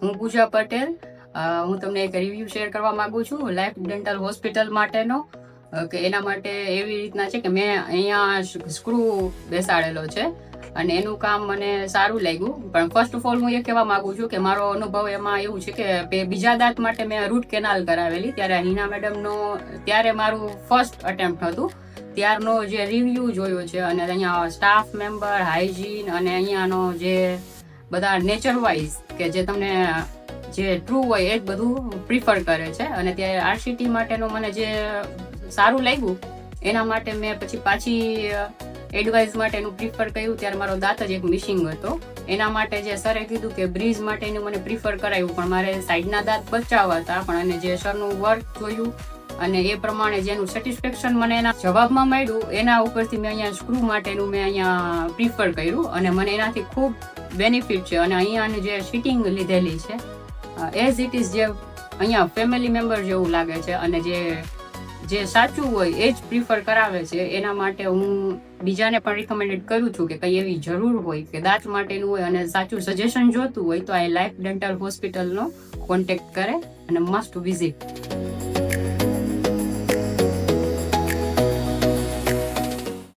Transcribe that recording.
હું પૂજા પટેલ. હું તમને એક રિવ્યુ શેર કરવા માંગુ છું લાઈફ ડેન્ટલ હોસ્પિટલ માટેનો. કે એના માટે એવી રીતના છે કે મેં અહીંયા સ્ક્રૂ બેસાડેલો છે અને એનું કામ મને સારું લાગ્યું. પણ ફર્સ્ટ ઓફ ઓલ હું એ કહેવા માંગુ છું કે મારો અનુભવ એમાં એવું છે કે બીજા દાંત માટે મેં રૂટ કેનાલ કરાવેલી, ત્યારે હિના મેડમનો ત્યારે મારું ફર્સ્ટ અટેમ્પ્ટ હતું. ત્યારનો જે રિવ્યુ જોયો છે અને અહીંયા સ્ટાફ મેમ્બર, હાઇજીન અને અહીંયાનો જે બધા નેચર વાઇઝ કે જે તમને જે ટ્રુ હોય એ જ બધું પ્રિફર કરે છે. અને ત્યારે આરસીટી માટેનું મને જે સારું લાગ્યું એના માટે મેં પછી પાછી એડવાઇસ માટેનું પ્રિફર કર્યું. ત્યારે મારો દાંત જ એક મિસિંગ હતો. એના માટે જે સરે કીધું કે બ્રીજ માટેનું મને પ્રિફર કરાવ્યું, પણ મારે સાઈડના દાંત બચાવવા હતા. પણ અને જે સરનું વર્ક જોયું અને એ પ્રમાણે જેનું સેટિસ્ફેક્શન મને એના જવાબમાં મળ્યું, એના ઉપરથી મેં અહીંયા સ્ક્રૂ માટેનું મેં અહીંયા પ્રિફર કર્યું અને મને એનાથી ખૂબ બેનિફિટ છે. અને અહીંયાની જે સીટિંગ લીધેલી છે એઝ ઇટ ઇઝ જે અહીંયા ફેમિલી મેમ્બર જેવું લાગે છે અને જે સાચું હોય એ જ પ્રિફર કરાવે છે. એના માટે હું બીજાને પણ રિકમેન્ડેડ કરું છું કે કંઈ એવી જરૂર હોય કે દાંત માટેનું હોય અને સાચું સજેશન જોતું હોય તો આ લાઈફ ડેન્ટલ હોસ્પિટલનો કોન્ટેક્ટ કરે અને મસ્ટ વિઝિટ.